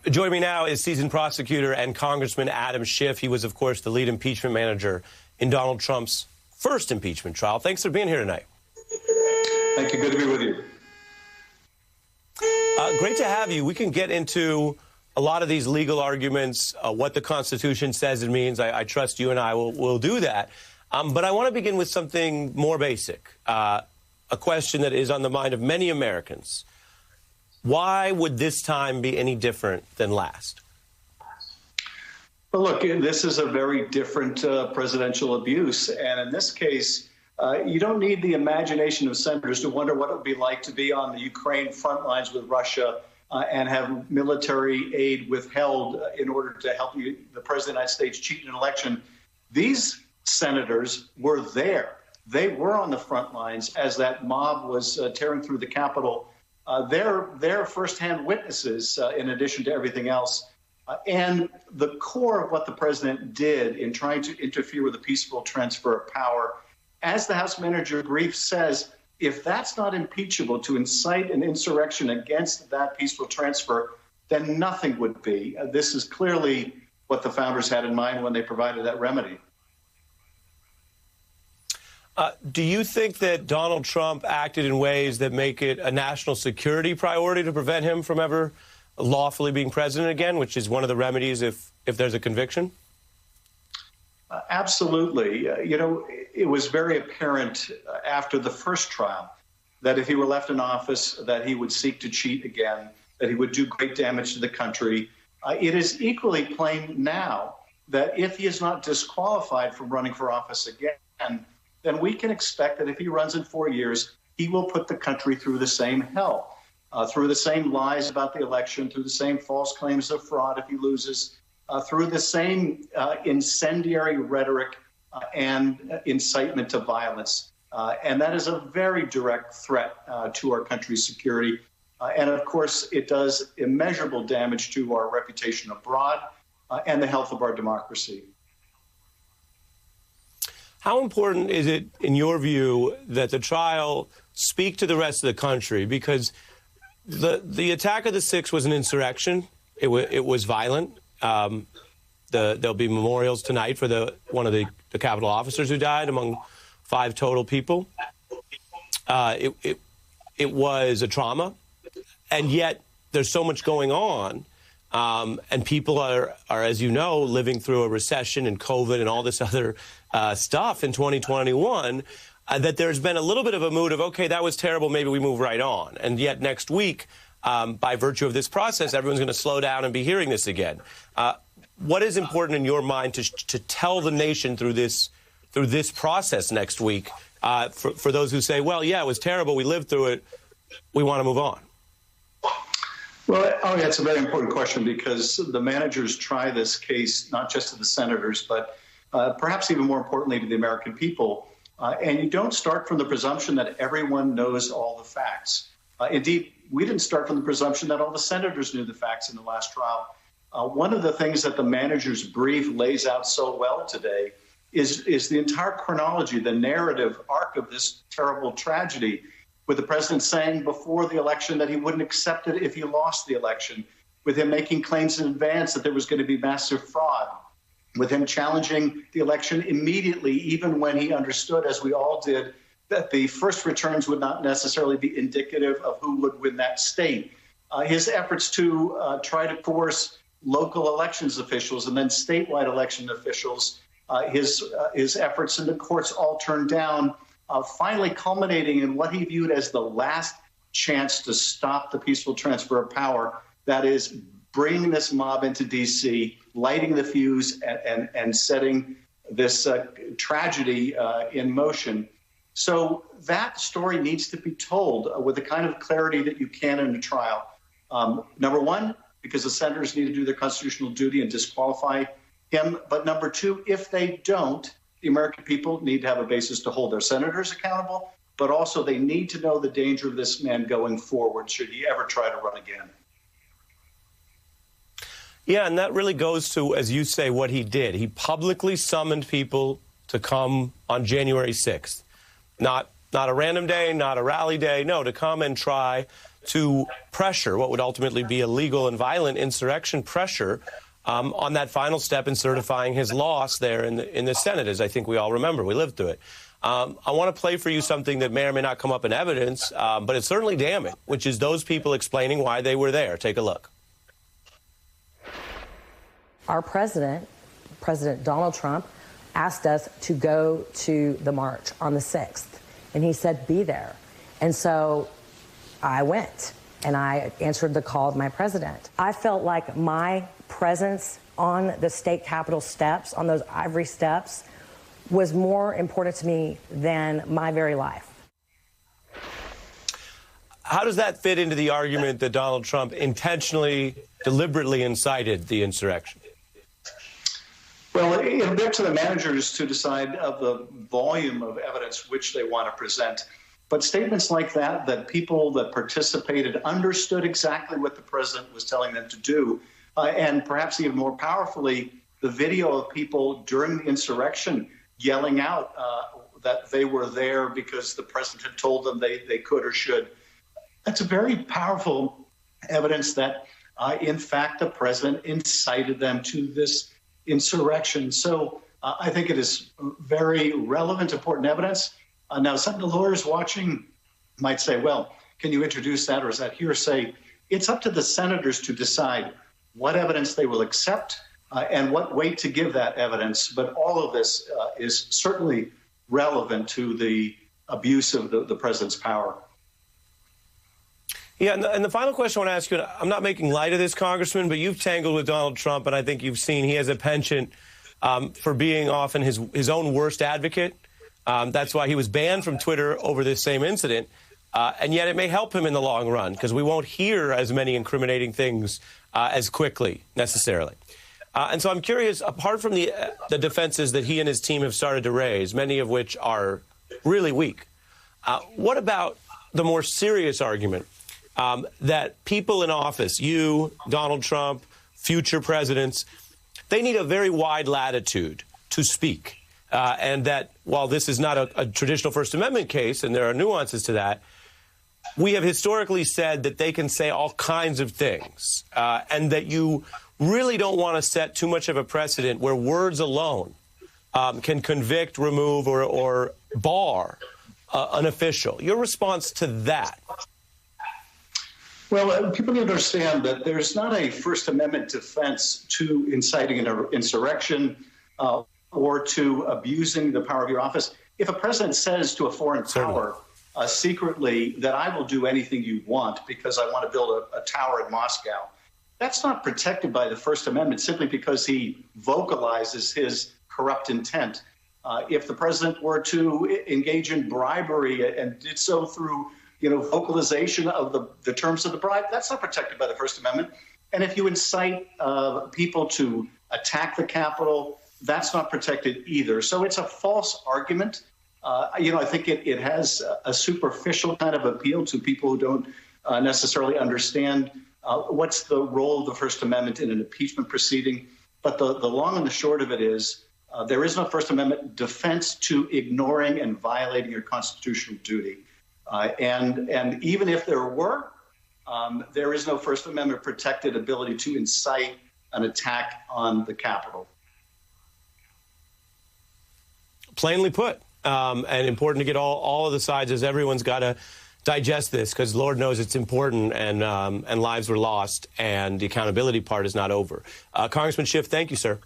Joining me now is seasoned prosecutor and Congressman Adam Schiff. He was, of course, the lead impeachment manager in Donald Trump's first impeachment trial. Thanks for being here tonight. Thank you. Good to be with you. Great to have you. We can get into a lot of these legal arguments, what the Constitution says it means. I trust you and I will do that. But I want to begin with something more basic, a question that is on the mind of many Americans. Why would this time be any different than last? Well, look, this is a very different presidential abuse. And in this case, you don't need the imagination of senators to wonder what it would be like to be on the Ukraine front lines with Russia and have military aid withheld in order to help the President of the United States cheat in an election. These senators were there. They were on the front lines as that mob was tearing through the Capitol. They're firsthand witnesses, in addition to everything else. And the core of what the president did in trying to interfere with a peaceful transfer of power, as the House Manager brief says, if that's not impeachable to incite an insurrection against that peaceful transfer, then nothing would be. This is clearly what the founders had in mind when they provided that remedy. Do you think that Donald Trump acted in ways that make it a national security priority to prevent him from ever lawfully being president again, which is one of the remedies if there's a conviction? Absolutely. It was very apparent after the first trial that if he were left in office, that he would seek to cheat again, that he would do great damage to the country. It is equally plain now that if he is not disqualified from running for office again, then we can expect that if he runs in 4 years, he will put the country through the same hell, through the same lies about the election, through the same false claims of fraud if he loses, through the same incendiary rhetoric and incitement to violence. And that is a very direct threat to our country's security. And of course, it does immeasurable damage to our reputation abroad and the health of our democracy. How important is it, in your view, that the trial speak to the rest of the country? Because the attack of the 6th was an insurrection. It was violent. There'll be memorials tonight for one of the Capitol officers who died, among 5 total people. It was a trauma, and yet there's so much going on. And people are, as you know, living through a recession and COVID and all this other stuff in 2021, that there's been a little bit of a mood of, OK, that was terrible, maybe we move right on. And yet next week, by virtue of this process, everyone's going to slow down and be hearing this again. What is important in your mind to tell the nation through this process next week for those who say, well, yeah, it was terrible, we lived through it, we want to move on? Well, that's a very important question because the managers try this case not just to the senators, but perhaps even more importantly to the American people. And you don't start from the presumption that everyone knows all the facts. Indeed, we didn't start from the presumption that all the senators knew the facts in the last trial. One of the things that the manager's brief lays out so well today is the entire chronology, the narrative arc of this terrible tragedy, with the president saying before the election that he wouldn't accept it if he lost the election, with him making claims in advance that there was going to be massive fraud, with him challenging the election immediately, even when he understood, as we all did, that the first returns would not necessarily be indicative of who would win that state. His efforts to try to coerce local elections officials and then statewide election officials, his efforts in the courts all turned down, finally culminating in what he viewed as the last chance to stop the peaceful transfer of power, that is, bringing this mob into D.C., lighting the fuse, and setting this tragedy in motion. So that story needs to be told with the kind of clarity that you can in a trial. Number one, because the senators need to do their constitutional duty and disqualify him. But number two, if they don't, the American people need to have a basis to hold their senators accountable, but also they need to know the danger of this man going forward should he ever try to run again. Yeah, and that really goes to, as you say, what he did. He publicly summoned people to come on January 6th. Not a random day, not a rally day, no, to come and try to pressure what would ultimately be a legal and violent insurrection pressure on that final step in certifying his loss there in the Senate, as I think we all remember. We lived through it. I want to play for you something that may or may not come up in evidence, but it's certainly damning, which is those people explaining why they were there. Take a look. Our president, President Donald Trump, asked us to go to the march on the 6th, and he said, be there. And so I went, and I answered the call of my president. I felt like my presence on the state capitol steps, on those ivory steps, was more important to me than my very life. How does that fit into the argument that Donald Trump intentionally, deliberately incited the insurrection? Well, it'll be up to the managers to decide of the volume of evidence which they want to present. But statements like that people that participated understood exactly what the president was telling them to do, and perhaps even more powerfully, the video of people during the insurrection yelling out that they were there because the president had told them they could or should. That's a very powerful evidence that, in fact, the president incited them to this insurrection. So I think it is very relevant, important evidence. Now, some of the lawyers watching might say, well, can you introduce that, or is that hearsay? It's up to the senators to decide what evidence they will accept and what weight to give that evidence. But all of this is certainly relevant to the abuse of the president's power. Yeah, and the final question I want to ask you, I'm not making light of this, Congressman, but you've tangled with Donald Trump, and I think you've seen he has a penchant for being often his own worst advocate. That's why he was banned from Twitter over this same incident. And yet it may help him in the long run because we won't hear as many incriminating things as quickly, necessarily. And so I'm curious, apart from the defenses that he and his team have started to raise, many of which are really weak, what about the more serious argument that people in office, you, Donald Trump, future presidents, they need a very wide latitude to speak. And that while this is not a traditional First Amendment case, and there are nuances to that, we have historically said that they can say all kinds of things, and that you really don't want to set too much of a precedent where words alone can convict, remove, or bar an official. Your response to that? Well, people need to understand that there's not a First Amendment defense to inciting an insurrection or to abusing the power of your office. If a president says to a foreign power secretly that I will do anything you want because I want to build a tower in Moscow, that's not protected by the First Amendment simply because he vocalizes his corrupt intent. If the president were to engage in bribery and did so through vocalization of the terms of the bribe, that's not protected by the First Amendment. And if you incite people to attack the Capitol, that's not protected either. So it's a false argument. I think it has a superficial kind of appeal to people who don't necessarily understand what's the role of the First Amendment in an impeachment proceeding. But the long and the short of it is there is no First Amendment defense to ignoring and violating your constitutional duty. And even if there were, there is no First Amendment protected ability to incite an attack on the Capitol. Plainly put, and important to get all of the sides, as everyone's got to digest this, because Lord knows it's important, and lives were lost, and the accountability part is not over. Congressman Schiff, thank you, sir.